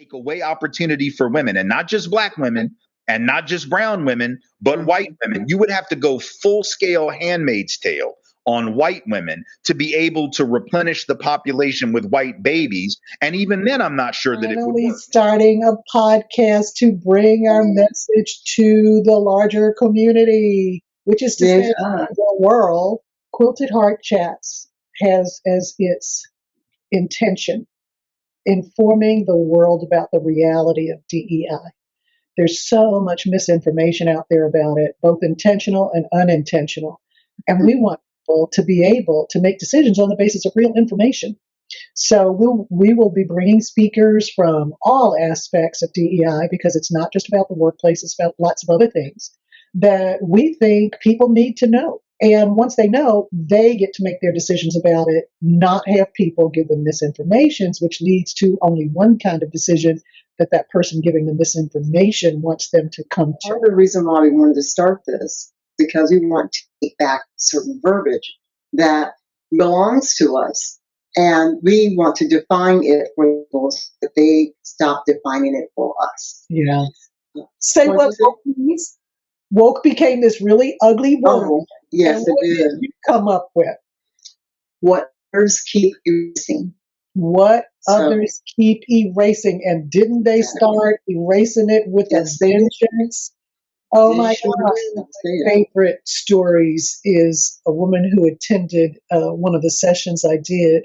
take away opportunity for women, and not just Black women and not just brown women, but white women. You would have to go full scale Handmaid's Tale on white women to be able to replenish the population with white babies. And even then, I'm not sure that it would Finally work. starting a podcast to bring our message to the larger community, which is to say the world. Quilted Heart Chats has as its intention informing the world about the reality of DEI. There's so much misinformation out there about it, both intentional and unintentional. And we want people to be able to make decisions on the basis of real information. So we will be bringing speakers from all aspects of DEI, because it's not just about the workplace, it's about lots of other things that we think people need to know. And once they know, they get to make their decisions about it, not have people give them misinformation, which leads to only one kind of decision that person giving the misinformation wants them to come to. Part of the reason why we wanted to start this, because we want to take back certain verbiage that belongs to us. And we want to define it for people so that they stop defining it for us. Yeah. Say what woke means. Woke became this really ugly word. Oh, yes, it did. Did you come up with? What others keep erasing. What others keep erasing. And didn't they start erasing it with a vengeance? Oh my God. One of my favorite stories is a woman who attended one of the sessions I did.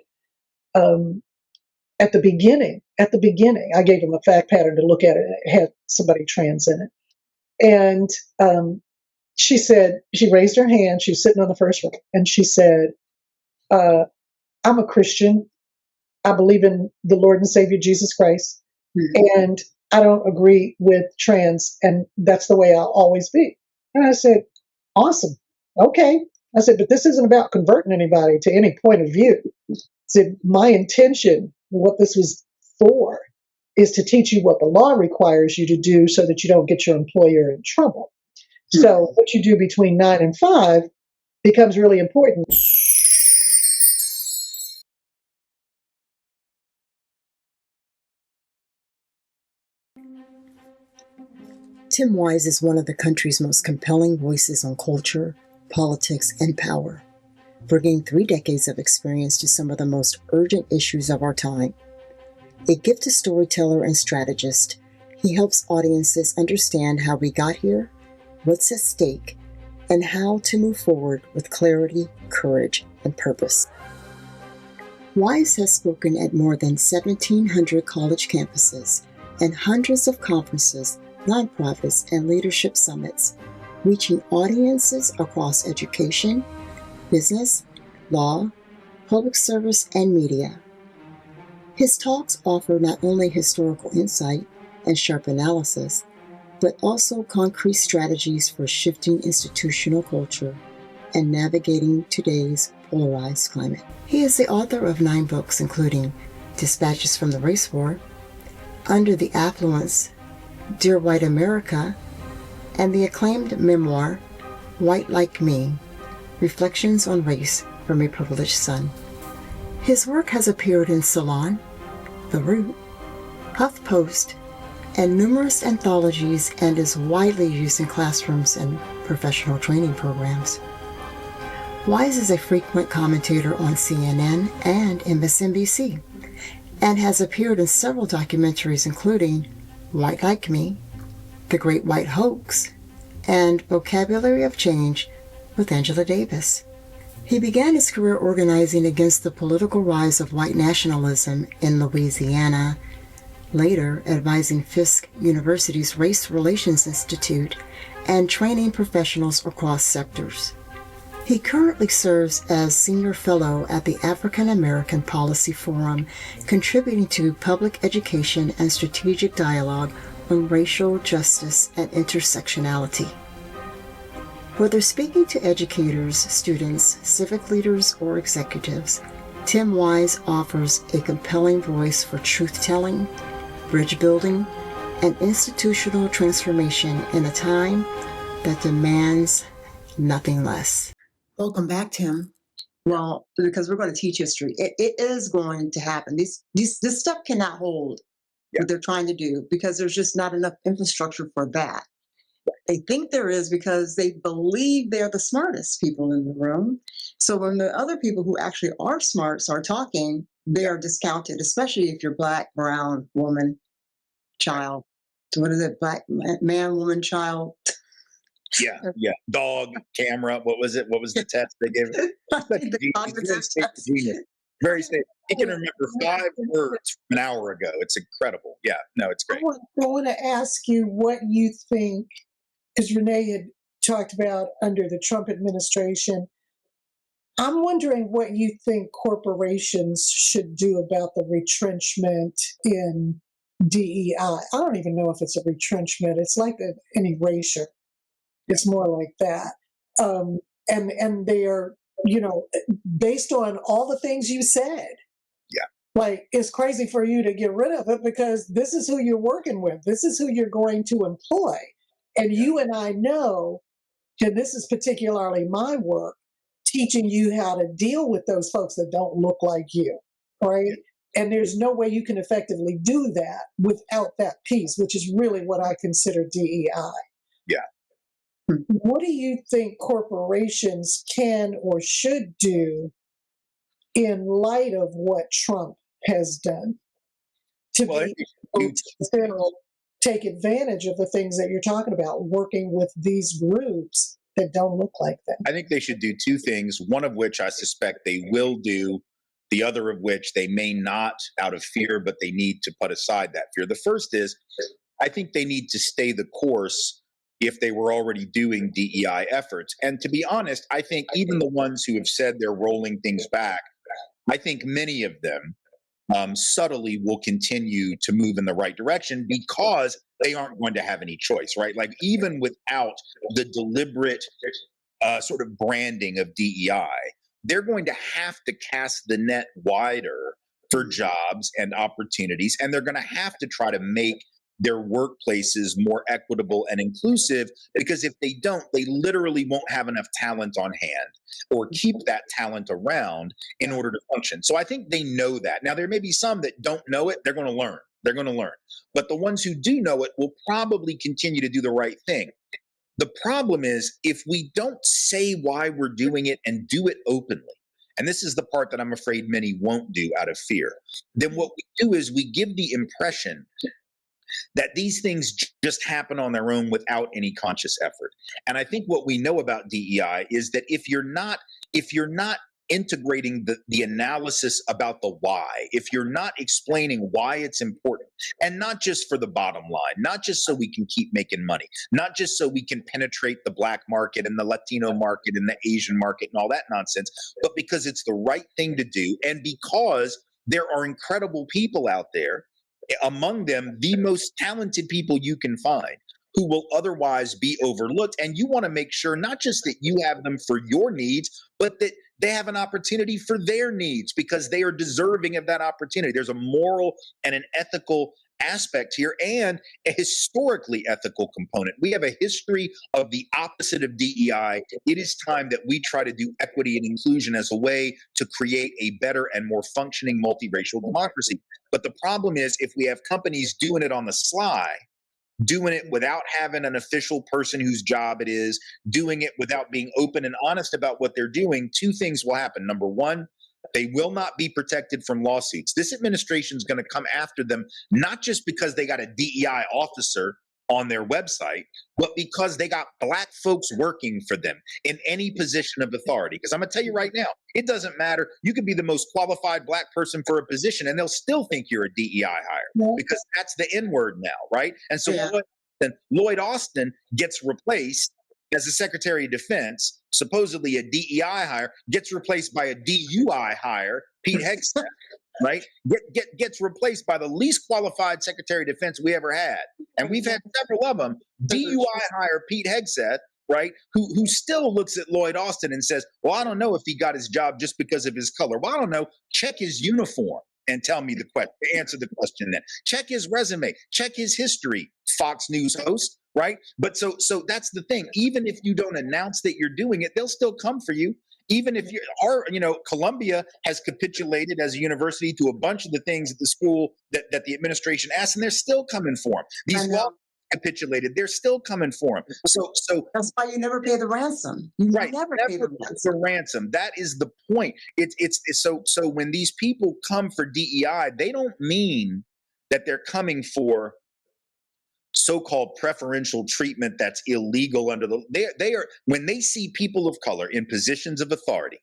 At the beginning, I gave them a fact pattern to look at it. It had somebody trans in it. And she said, she raised her hand. She was sitting on the first row. And she said, I'm a Christian. I believe in the Lord and Savior Jesus Christ. Mm-hmm. And I don't agree with trans. And that's the way I'll always be. And I said, awesome. Okay. I said, but this isn't about converting anybody to any point of view. I said, my intention, what this was for, is to teach you what the law requires you to do so that you don't get your employer in trouble. Mm-hmm. So what you do between 9 and 5 becomes really important. Tim Wise is one of the country's most compelling voices on culture, politics, and power, bringing 3 decades of experience to some of the most urgent issues of our time. A gifted storyteller and strategist, he helps audiences understand how we got here, what's at stake, and how to move forward with clarity, courage, and purpose. Wise has spoken at more than 1,700 college campuses and hundreds of conferences, nonprofits, and leadership summits, reaching audiences across education, business, law, public service, and media. His talks offer not only historical insight and sharp analysis, but also concrete strategies for shifting institutional culture and navigating today's polarized climate. He is the author of 9 books, including Dispatches from the Race War, Under the Affluence, Dear White America, and the acclaimed memoir, White Like Me, Reflections on Race from a Privileged Son. His work has appeared in Salon, The Root, HuffPost, and numerous anthologies, and is widely used in classrooms and professional training programs. Wise is a frequent commentator on CNN and MSNBC, and has appeared in several documentaries including White Like Me, The Great White Hoax, and Vocabulary of Change with Angela Davis. He began his career organizing against the political rise of white nationalism in Louisiana, later advising Fisk University's Race Relations Institute and training professionals across sectors. He currently serves as Senior Fellow at the African American Policy Forum, contributing to public education and strategic dialogue on racial justice and intersectionality. Whether speaking to educators, students, civic leaders, or executives, Tim Wise offers a compelling voice for truth-telling, bridge building, and institutional transformation in a time that demands nothing less. Welcome back, Tim. Well, because we're going to teach history. It is going to happen. This stuff cannot hold. what they're trying to do, because there's just not enough infrastructure for that. They think there is because they believe they're the smartest people in the room. So when the other people who actually are smart start talking, they are discounted, especially if you're black, brown, woman, child. What is it? Black man, woman, child. Yeah. Dog, camera. What was it? What was the test they gave? Very safe. He can remember 5 words from an hour ago. It's incredible. Yeah. No, it's great. I want to ask you what you think, because Renee had talked about under the Trump administration. I'm wondering what you think corporations should do about the retrenchment in DEI. I don't even know if it's a retrenchment. It's like an erasure. It's more like that. And they are, based on all the things you said. Yeah. Like, it's crazy for you to get rid of it because this is who you're working with. This is who you're going to employ. And you and I know, and this is particularly my work, teaching you how to deal with those folks that don't look like you, right? And there's no way you can effectively do that without that piece, which is really what I consider DEI. Yeah. What do you think corporations can or should do in light of what Trump has done to be able to take advantage of the things that you're talking about, working with these groups that don't look like them? I think they should do 2 things, one of which I suspect they will do, the other of which they may not out of fear, but they need to put aside that fear. The first is, I think they need to stay the course if they were already doing DEI efforts. And to be honest, I think even the ones who have said they're rolling things back, I think many of them subtly will continue to move in the right direction because they aren't going to have any choice, right? Like even without the deliberate sort of branding of DEI, they're going to have to cast the net wider for jobs and opportunities, and they're going to have to try to make their workplaces more equitable and inclusive, because if they don't, they literally won't have enough talent on hand or keep that talent around in order to function. So I think they know that. Now, there may be some that don't know it. They're going to learn. They're going to learn. But the ones who do know it will probably continue to do the right thing. The problem is if we don't say why we're doing it and do it openly, and this is the part that I'm afraid many won't do out of fear, then what we do is we give the impression that these things just happen on their own without any conscious effort. And I think what we know about DEI is that if you're not integrating the analysis about the why, if you're not explaining why it's important, and not just for the bottom line, not just so we can keep making money, not just so we can penetrate the black market and the Latino market and the Asian market and all that nonsense, but because it's the right thing to do, and because there are incredible people out there, among them the most talented people you can find, who will otherwise be overlooked. And you want to make sure not just that you have them for your needs, but that they have an opportunity for their needs because they are deserving of that opportunity. There's a moral and an ethical aspect here, and a historically ethical component. We have a history of the opposite of DEI. It is time that we try to do equity and inclusion as a way to create a better and more functioning multiracial democracy. But the problem is if we have companies doing it on the sly, doing it without having an official person whose job it is, doing it without being open and honest about what they're doing, 2 things will happen. Number one, they will not be protected from lawsuits. This administration is going to come after them, not just because they got a DEI officer on their website, but because they got black folks working for them in any position of authority. Because I'm going to tell you right now, it doesn't matter. You could be the most qualified black person for a position and they'll still think you're a DEI hire because that's the N word now, right? And so Lloyd Austin gets replaced as the Secretary of Defense, supposedly a DEI hire, gets replaced by a DUI hire, Pete Hegseth, right? Gets replaced by the least qualified Secretary of Defense we ever had. And we've had several of them. DUI hire Pete Hegseth, right? Who still looks at Lloyd Austin and says, well, I don't know if he got his job just because of his color. Well, I don't know. Check his uniform and tell me the question, answer the question then. Check his resume, check his history, Fox News host, right? But so that's the thing. Even if you don't announce that you're doing it, they'll still come for you. Even if Columbia has capitulated as a university to a bunch of the things at the school that the administration asked, and they're still coming for them. These laws capitulated, they're still coming for them. So that's why you never pay the ransom. You never pay the ransom. That is the point. It's so when these people come for DEI, they don't mean that they're coming for so-called preferential treatment that's illegal under they are when they see people of color in positions of authority,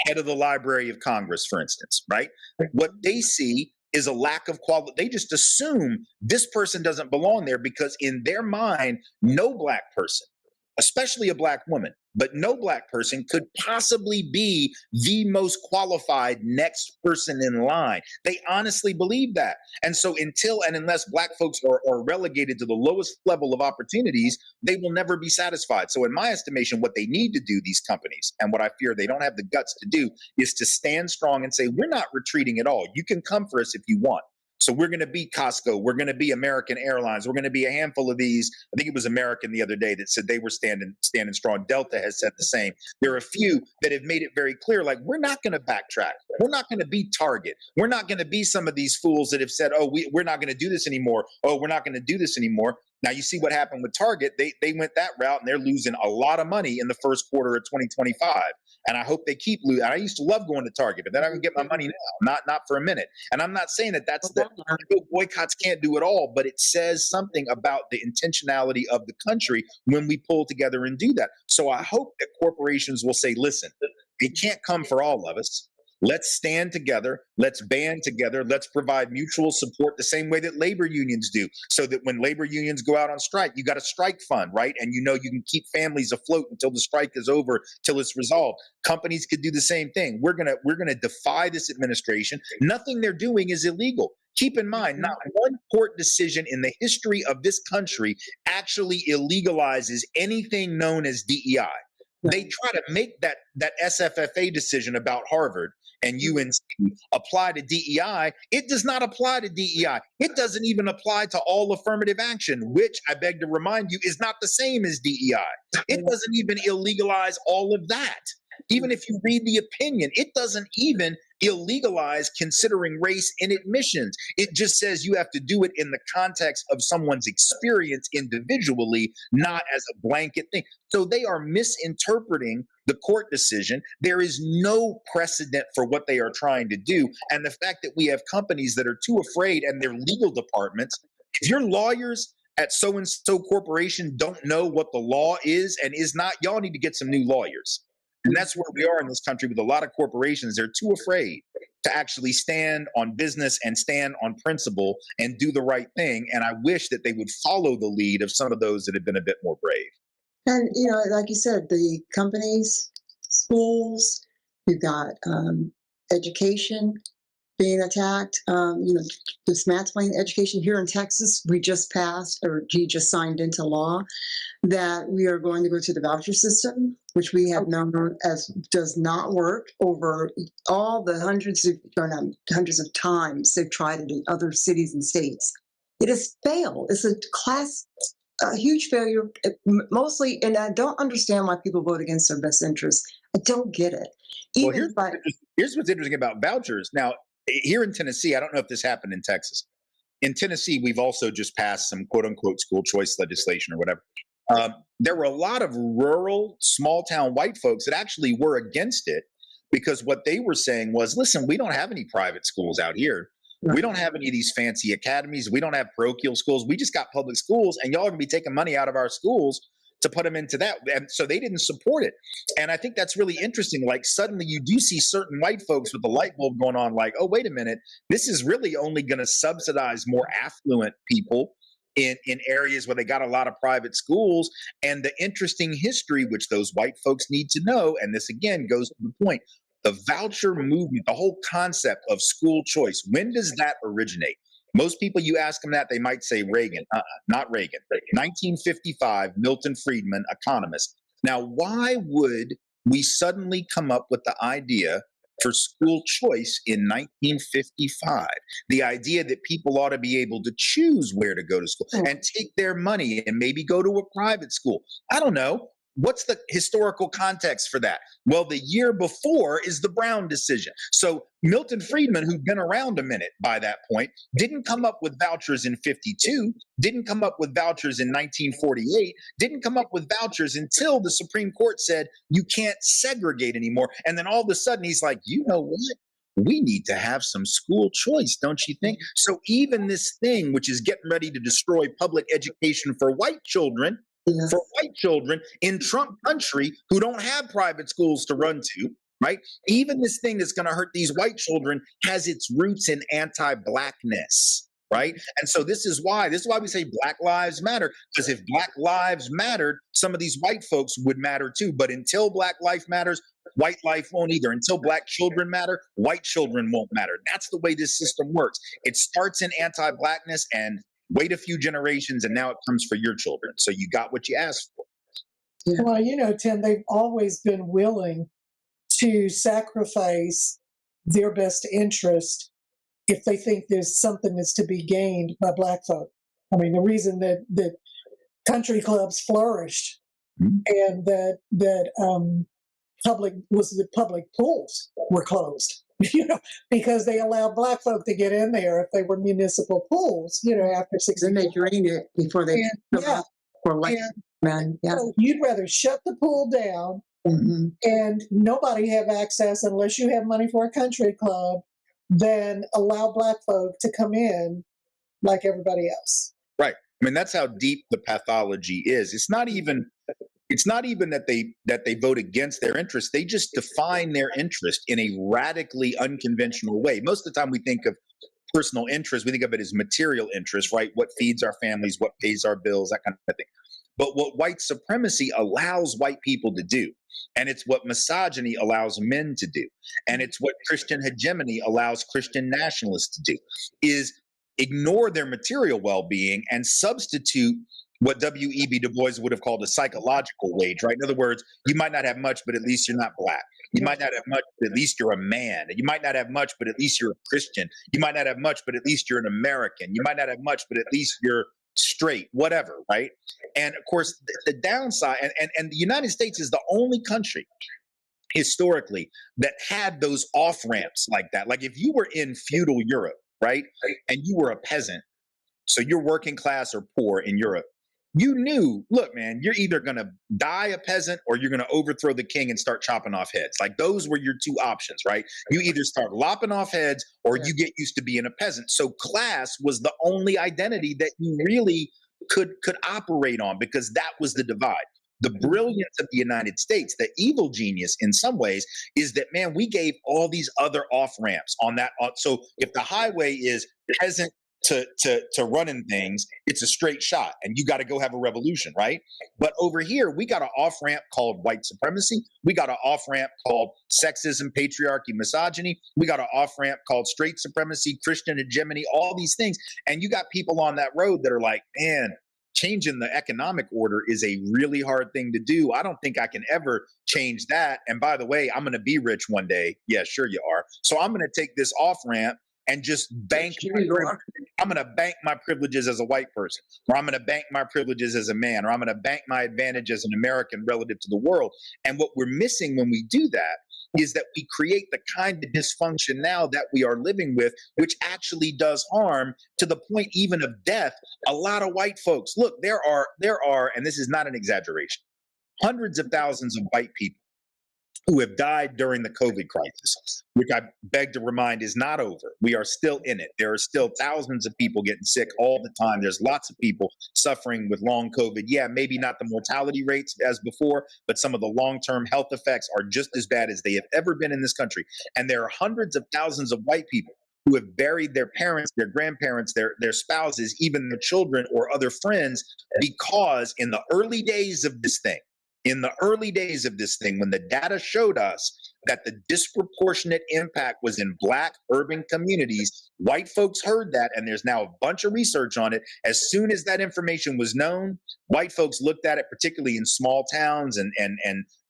head of the Library of Congress, for instance, right? What they see is a lack of quality. They just assume this person doesn't belong there because in their mind, no black person, especially a black woman, but no black person could possibly be the most qualified next person in line. They honestly believe that. And so unless black folks are relegated to the lowest level of opportunities, they will never be satisfied. So in my estimation, what they need to do, these companies, and what I fear they don't have the guts to do, is to stand strong and say, we're not retreating at all. You can come for us if you want. So we're going to be Costco. We're going to be American Airlines. We're going to be a handful of these. I think it was American the other day that said they were standing strong. Delta has said the same. There are a few that have made it very clear, like, we're not going to backtrack. We're not going to be Target. We're not going to be some of these fools that have said, oh, we're not going to do this anymore. Oh, we're not going to do this anymore. Now, you see what happened with Target. They went that route, and they're losing a lot of money in the first quarter of 2025. And I hope they keep losing. I used to love going to Target, but then I can get my money now, not for a minute. And I'm not saying that that's boycotts can't do it all, but it says something about the intentionality of the country when we pull together and do that. So I hope that corporations will say, listen, it can't come for all of us. Let's stand together. Let's band together. Let's provide mutual support the same way that labor unions do. So that when labor unions go out on strike, you got a strike fund, right? And you can keep families afloat until the strike is over, till it's resolved. Companies could do the same thing. We're gonna defy this administration. Nothing they're doing is illegal. Keep in mind, not one court decision in the history of this country actually illegalizes anything known as DEI. They try to make that SFFA decision about Harvard and UNC apply to DEI. It does not apply to DEI. It doesn't even apply to all affirmative action, which I beg to remind you is not the same as DEI. It doesn't even illegalize all of that. Even if you read the opinion, it doesn't even illegalize considering race in admissions. It just says you have to do it in the context of someone's experience individually, not as a blanket thing. So they are misinterpreting the court decision. There is no precedent for what they are trying to do. And the fact that we have companies that are too afraid, and their legal departments, if your lawyers at so-and-so corporation don't know what the law is and is not, y'all need to get some new lawyers. And that's where we are in this country with a lot of corporations. They're too afraid to actually stand on business and stand on principle and do the right thing. And I wish that they would follow the lead of some of those that have been a bit more brave. And, like you said, the companies, schools, you've got education being attacked. This mansplaining education here in Texas, we just passed, or he just signed into law, that we are going to go to the voucher system, which we have known as does not work over all the hundreds of times they've tried it in other cities and states. It has failed. It's a huge failure, mostly, and I don't understand why people vote against their best interests. I don't get it. Here's what's interesting about vouchers. Now, here in Tennessee, I don't know if this happened in Texas. In Tennessee, we've also just passed some quote unquote school choice legislation or whatever. There were a lot of rural, small town white folks that actually were against it because what they were saying was, listen, we don't have any private schools out here. We don't have any of these fancy academies. We don't have parochial schools. We just got public schools, and y'all are going to be taking money out of our schools to put them into that. And so they didn't support it. And I think that's really interesting. Like, suddenly you do see certain white folks with the light bulb going on, like, oh, wait a minute, this is really only going to subsidize more affluent people in areas where they got a lot of private schools. And the interesting history, which those white folks need to know, and this again goes to the point, the voucher movement, the whole concept of school choice, when does that originate? Most people, you ask them that, they might say Reagan. Not Reagan. 1955, Milton Friedman, economist. Now, why would we suddenly come up with the idea for school choice in 1955? The idea that people ought to be able to choose where to go to school and take their money and maybe go to a private school. I don't know. What's the historical context for that? Well, the year before is the Brown decision. So Milton Friedman, who'd been around a minute by that point, didn't come up with vouchers in 52, didn't come up with vouchers in 1948, didn't come up with vouchers until the Supreme Court said you can't segregate anymore. And then all of a sudden he's like, you know what? We need to have some school choice, don't you think? So even this thing, which is getting ready to destroy public education for white children, in Trump country who don't have private schools to run to, right? Even this thing that's going to hurt these white children has its roots in anti-blackness, right? And so this is why we say Black Lives Matter, because if Black lives mattered, some of these white folks would matter too. But until Black life matters, white life won't either. Until Black children matter, white children won't matter. That's the way this system works. It starts in anti-Blackness and wait a few generations, and now it comes for your children. So you got what you asked for. Yeah. Well, you know, Tim, they've always been willing to sacrifice their best interest if they think there's something that's to be gained by Black folk. I mean, the reason that country clubs flourished and that public pools were closed. You know, because they allowed Black folk to get in there if they were municipal pools, you know, after 60. Then they drained it before they So you'd rather shut the pool down and nobody have access unless you have money for a country club than allow Black folk to come in like everybody else. Right. I mean, that's how deep the pathology is. It's not even that they vote against their interest. They just define their interest in a radically unconventional way. Most of the time we think of personal interest, we think of it as material interest, right? What feeds our families, what pays our bills, that kind of thing. But what white supremacy allows white people to do, and it's what misogyny allows men to do, and it's what Christian hegemony allows Christian nationalists to do, is ignore their material well-being and substitute what W.E.B. Du Bois would have called a psychological wage, right? In other words, you might not have much, but at least you're not Black. You might not have much, but at least you're a man. You might not have much, but at least you're a Christian. You might not have much, but at least you're an American. You might not have much, but at least you're straight, whatever, right? And of course, the downside, and the United States is the only country historically that had those off-ramps like that. Like if you were in feudal Europe, right, and you were a peasant, so you're working class or poor in Europe, you knew, look, man, you're either going to die a peasant or you're going to overthrow the king and start chopping off heads. Like those were your two options, right? You either start lopping off heads or you get used to being a peasant. So class was the only identity that you really could operate on, because that was the divide. The brilliance of the United States, the evil genius in some ways, is that, man, we gave all these other off ramps on that. So if the highway is peasant to running things, it's a straight shot and you got to go have a revolution, right? But over here, we got an off ramp called white supremacy. We got an off ramp called sexism, patriarchy, misogyny. We got an off ramp called straight supremacy, Christian hegemony, all these things. And you got people on that road that are like, man, changing the economic order is a really hard thing to do. I don't think I can ever change that. And by the way, I'm going to be rich one day. Yeah, sure you are. So I'm going to take this off ramp and just bank. I'm going to bank my privileges as a white person, or I'm going to bank my privileges as a man, or I'm going to bank my advantage as an American relative to the world. And what we're missing when we do that is that we create the kind of dysfunction now that we are living with, which actually does harm to the point even of death. A lot of white folks, look, there are, and this is not an exaggeration, hundreds of thousands of white people who have died during the COVID crisis, which I beg to remind is not over. We are still in it. There are still thousands of people getting sick all the time. There's lots of people suffering with long COVID. Yeah, maybe not the mortality rates as before, but some of the long-term health effects are just as bad as they have ever been in this country. And there are hundreds of thousands of white people who have buried their parents, their grandparents, their spouses, even their children or other friends, because in the early days of this thing, when the data showed us that the disproportionate impact was in Black urban communities, white folks heard that, and there's now a bunch of research on it. As soon as that information was known, white folks looked at it, particularly in small towns and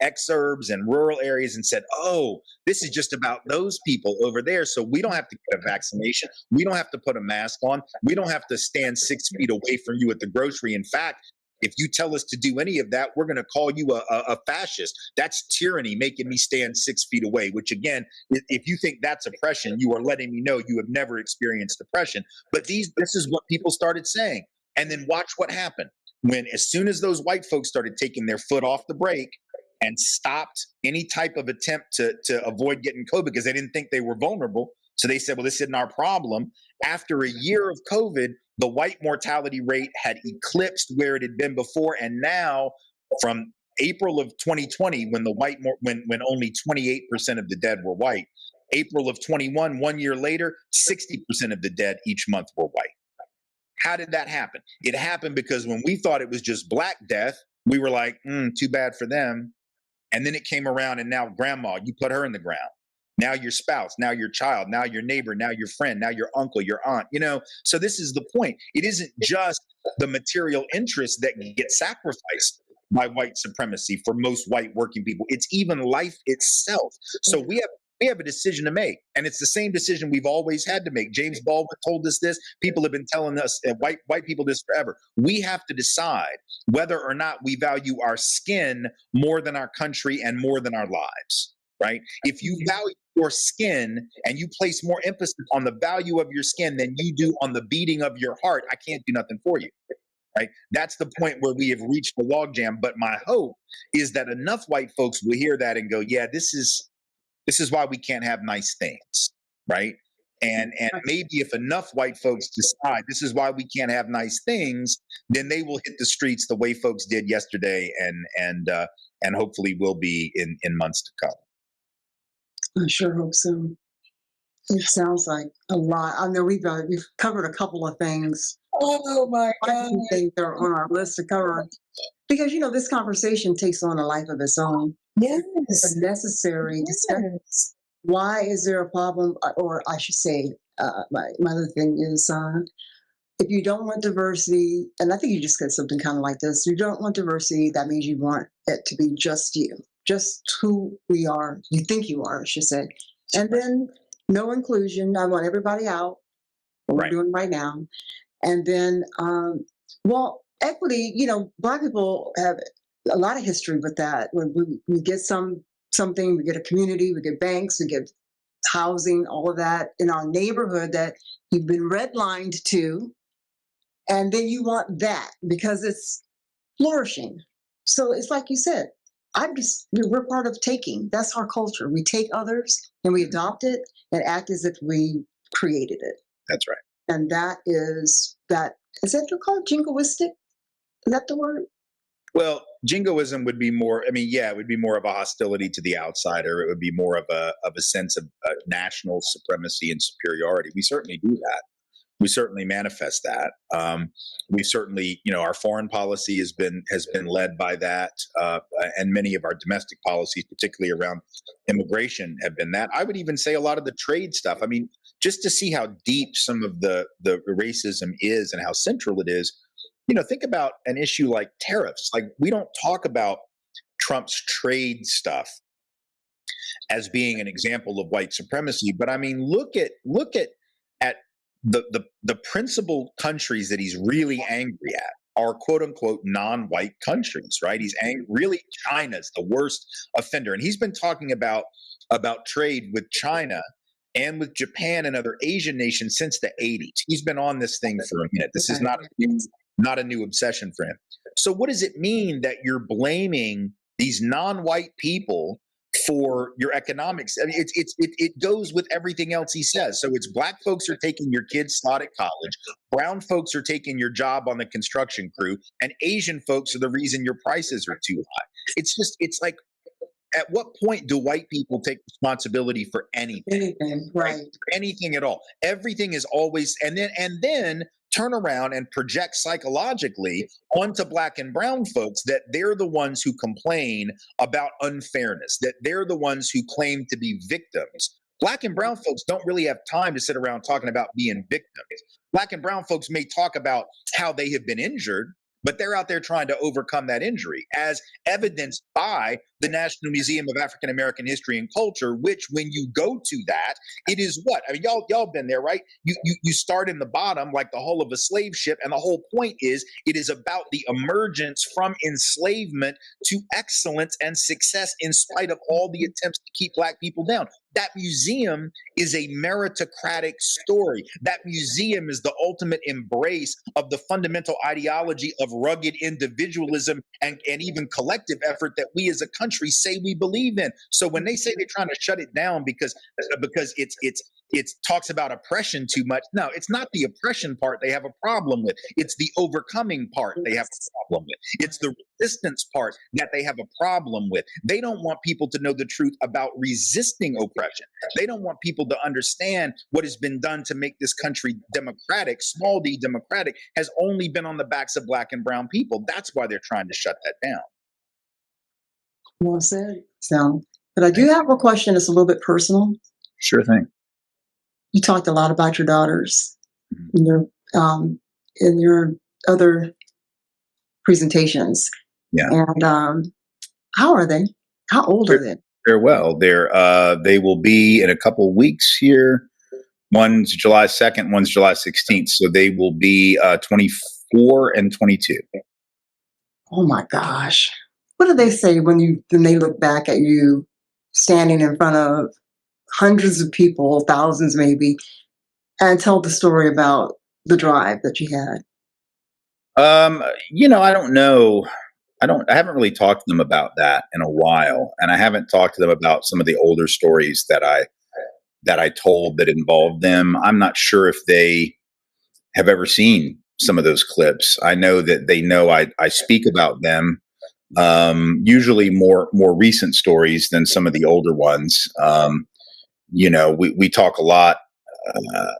exurbs and rural areas, and said, oh, this is just about those people over there, so we don't have to get a vaccination. We don't have to put a mask on. We don't have to stand 6 feet away from you at the grocery. In fact, If you tell us to do any of that, we're going to call you a fascist. That's tyranny, making me stand 6 feet away, which again, if you think that's oppression, you are letting me know you have never experienced oppression. But this is what people started saying. And then watch what happened. When as soon as those white folks started taking their foot off the brake and stopped any type of attempt to avoid getting COVID because they didn't think they were vulnerable. So they said, well, this isn't our problem. After a year of COVID, the white mortality rate had eclipsed where it had been before. And now from April of 2020, when when only 28% of the dead were white, April of 21, 1 year later, 60% of the dead each month were white. How did that happen? It happened because when we thought it was just black death, we were like, too bad for them. And then it came around, and now grandma, you put her in the ground. Now your spouse, now your child, now your neighbor, now your friend, now your uncle, your aunt, So this is the point. It isn't just the material interests that get sacrificed by white supremacy for most white working people. It's even life itself. So we have a decision to make, and it's the same decision we've always had to make. James Baldwin told us this. People have been telling us, white people, this forever. We have to decide whether or not we value our skin more than our country and more than our lives, right? If you value your skin and you place more emphasis on the value of your skin than you do on the beating of your heart, I can't do nothing for you. Right? That's the point where we have reached the logjam. But my hope is that enough white folks will hear that and go, yeah, this is why we can't have nice things, right? And maybe if enough white folks decide this is why we can't have nice things, then they will hit the streets the way folks did yesterday, and hopefully will be in months to come. I sure hope so. It sounds like a lot. I know we've covered a couple of things. Oh my God! Things are on our list to cover because this conversation takes on a life of its own. Yes, It's a necessary discussion. Why is there a problem? Or I should say, my other thing is, if you don't want diversity, and I think you just said something kind of like this, you don't want diversity, that means you want it to be just you, just who we are, you think you are, I should say. And then no inclusion, I want everybody out, what we're doing right now. And then, equity, Black people have a lot of history with that. When we get something, we get a community, we get banks, we get housing, all of that in our neighborhood that you've been redlined to. And then you want that because it's flourishing. So it's like you said, we're part of taking. That's our culture. We take others and we adopt it and act as if we created it. That's right. And is that called jingoistic? Is that the word? Well, jingoism would be more, it would be more of a hostility to the outsider. It would be more of a sense of national supremacy and superiority. We certainly do that. We certainly manifest that. We certainly, our foreign policy has been led by that, and many of our domestic policies, particularly around immigration, have been that. I would even say a lot of the trade stuff. Just to see how deep some of the racism is and how central it is. Think about an issue like tariffs. Like, we don't talk about Trump's trade stuff as being an example of white supremacy, but look at the principal countries that he's really angry at are quote unquote non-white countries, right? He's angry. Really, China's the worst offender, and he's been talking about trade with China and with Japan and other Asian nations since the 80s. He's been on this thing for a minute. This is not a new obsession for him. So what does it mean that you're blaming these non-white people for your economics? It goes with everything else he says. So it's black folks are taking your kids' slot at college, brown folks are taking your job on the construction crew, and Asian folks are the reason your prices are too high. It's like, at what point do white people take responsibility for anything? Right. Anything at all. Everything is always, and then turn around and project psychologically onto black and brown folks that they're the ones who complain about unfairness, that they're the ones who claim to be victims. Black and brown folks don't really have time to sit around talking about being victims. Black and brown folks may talk about how they have been injured, but they're out there trying to overcome that injury, as evidenced by the National Museum of African American History and Culture, which, when you go to that, it is what? I mean, y'all been there, right? You start in the bottom like the hull of a slave ship, and the whole point is it is about the emergence from enslavement to excellence and success in spite of all the attempts to keep Black people down. That museum is a meritocratic story. That museum is the ultimate embrace of the fundamental ideology of rugged individualism and even collective effort that we as a country say we believe in. So when they say they're trying to shut it down because it talks about oppression too much, no, it's not the oppression part they have a problem with. It's the overcoming part they have a problem with. It's the resistance part that they have a problem with. They don't want people to know the truth about resisting oppression. They don't want people to understand what has been done to make this country democratic. Small d democratic has only been on the backs of Black and brown people. That's why they're trying to shut that down. Well said. So, but I do have a question that's a little bit personal. Sure thing. You talked a lot about your daughters in your other presentations. Yeah. And how are they? How old are they? They're well. They will be in a couple of weeks here. One's July 2nd, one's July 16th. So they will be 24 and 22. Oh my gosh. What do they say when they look back at you standing in front of hundreds of people, thousands maybe, and tell the story about the drive that you had? I don't know. I haven't really talked to them about that in a while. And I haven't talked to them about some of the older stories that I told that involved them. I'm not sure if they have ever seen some of those clips. I know that they know I speak about them, usually more recent stories than some of the older ones. We talk a lot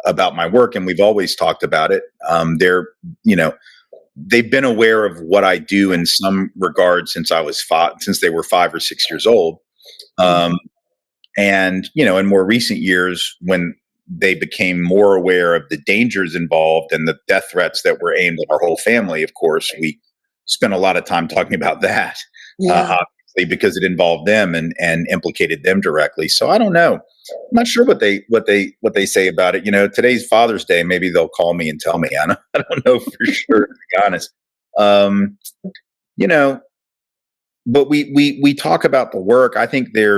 about my work, and we've always talked about it. They've been aware of what I do in some regard since they were 5 or 6 years old. And in more recent years, when they became more aware of the dangers involved and the death threats that were aimed at our whole family, of course, we spent a lot of time talking about that, obviously, because it involved them and implicated them directly. So I don't know. I'm not sure what they say about it. Today's Father's Day. Maybe they'll call me and tell me. I don't know for sure, to be honest. But we talk about the work. I think they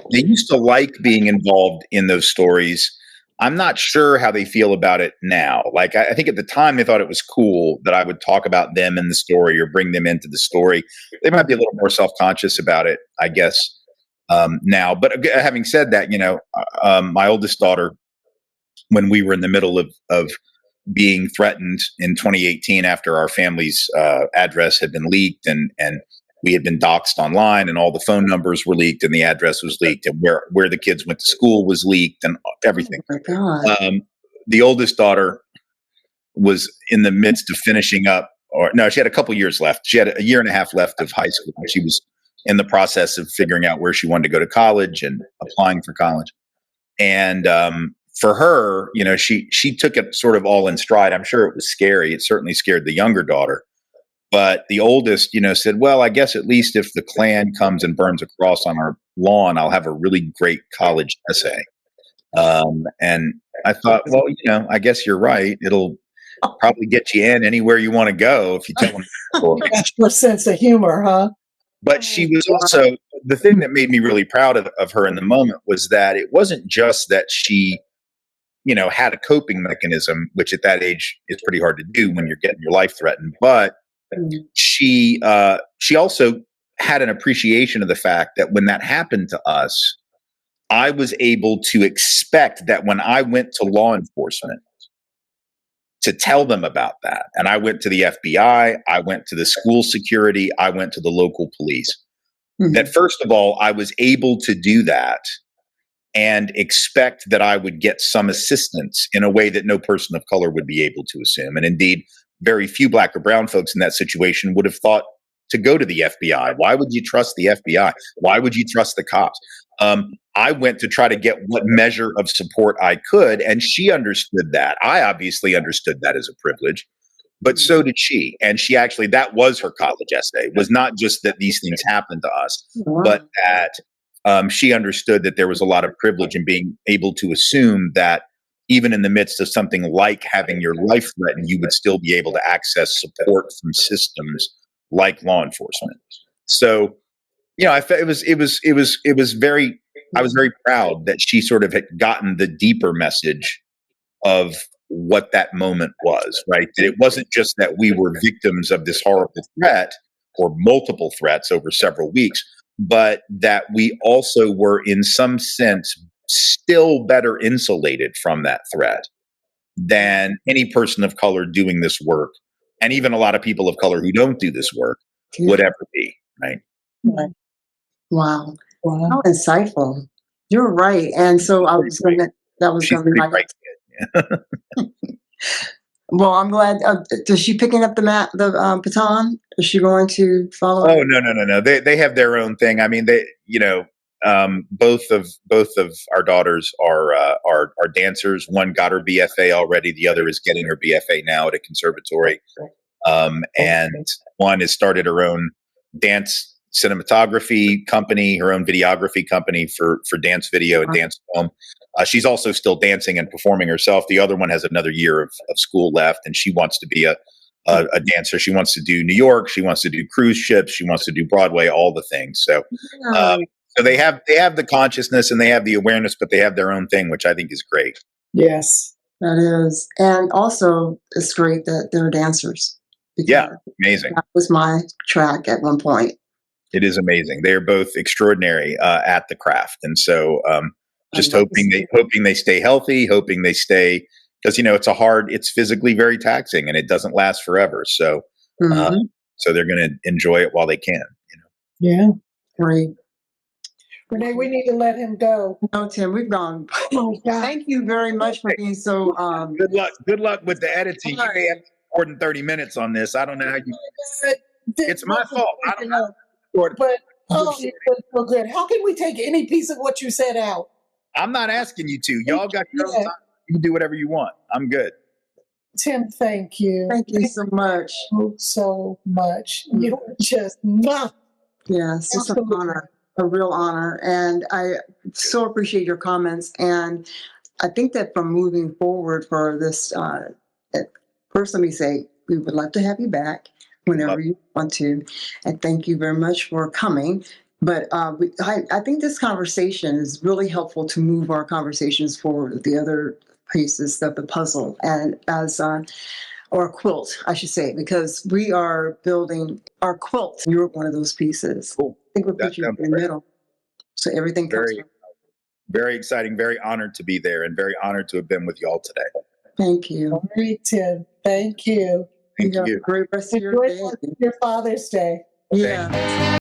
used to like being involved in those stories. I'm not sure how they feel about it now. Like, I think at the time they thought it was cool that I would talk about them in the story or bring them into the story. They might be a little more self-conscious about it, I guess, now. But having said that, my oldest daughter, when we were in the middle of being threatened in 2018 after our family's address had been leaked and we had been doxxed online and all the phone numbers were leaked and the address was leaked and where the kids went to school was leaked and everything. Oh my God. The oldest daughter was in the midst of finishing up, she had a couple years left. She had a year and a half left of high school. She was in the process of figuring out where she wanted to go to college and applying for college. And for her, she took it sort of all in stride. I'm sure it was scary. It certainly scared the younger daughter. But the oldest, said, well, I guess at least if the Klan comes and burns a cross on our lawn, I'll have a really great college essay. And I thought, well, I guess you're right. It'll probably get you in anywhere you want to go if you tell them. That's your sense of humor, huh? But she was also, the thing that made me really proud of her in the moment was that it wasn't just that she, had a coping mechanism, which at that age is pretty hard to do when you're getting your life threatened. But she also had an appreciation of the fact that when that happened to us, I was able to expect that when I went to law enforcement to tell them about that, and I went to the FBI, I went to the school security, I went to the local police, that first of all, I was able to do that and expect that I would get some assistance in a way that no person of color would be able to assume. And indeed, very few Black or brown folks in that situation would have thought to go to the FBI. Why would you trust the FBI? Why would you trust the cops? I went to try to get what measure of support I could, and she understood that. I obviously understood that as a privilege. but so did she. And she actually, that was her college essay. It was not just that these things happened to us, but that she understood that there was a lot of privilege in being able to assume that even in the midst of something like having your life threatened, you would still be able to access support from systems like law enforcement. So, I felt it was very, I was very proud that she sort of had gotten the deeper message of what that moment was, right? That it wasn't just that we were victims of this horrible threat or multiple threats over several weeks, but that we also were in some sense still better insulated from that threat than any person of color doing this work. And even a lot of people of color who don't do this work would ever be, right? Right. Wow. How insightful. You're right. And so I was going to, that was going to be my Right. Well, I'm glad. Is she picking up the baton? Is she going to follow? Oh, no. They have their own thing. I mean, both of our daughters are dancers. One got her BFA already. The other is getting her BFA now at a conservatory. And one has started her own dance cinematography company, her own videography company for dance video and dance film. She's also still dancing and performing herself. The other one has another year of school left, and she wants to be a dancer. She wants to do New York. She wants to do cruise ships. She wants to do Broadway, all the things. So, so they have the consciousness and they have the awareness, but they have their own thing, which I think is great. Yes, that is. And also, it's great that they're dancers. Yeah, amazing. That was my track at one point. It is amazing. They're both extraordinary at the craft, and so just hoping they stay healthy, hoping they stay, because it's physically very taxing and it doesn't last forever. So so they're going to enjoy it while they can. Yeah. Great. Renee, we need to let him go. No, Tim, we've gone. Thank you very much for being so. Good luck with the editing. You may have more than 30 minutes on this. I don't know how you. It's my fault. I don't know. But you did so good. How can we take any piece of what you said out? I'm not asking you to. Y'all got your own time. You can do whatever you want. I'm good. Tim, thank you. Thank you so much. So much. You were just Yes, it's an honor, a real honor. And I so appreciate your comments. And I think that from moving forward for this, first, let me say, we would love to have you back whenever you want to. And thank you very much for coming. But I think this conversation is really helpful to move our conversations forward with the other pieces of the puzzle, and or quilt, I should say, because we are building our quilt. You're one of those pieces. Cool. I think we'll put you in the middle, so everything comes from. Very exciting, very honored to be there, and very honored to have been with y'all today. Thank you. All right, Tim. Thank you. Thank you. Have a great rest of your day. Your Father's Day. Yeah.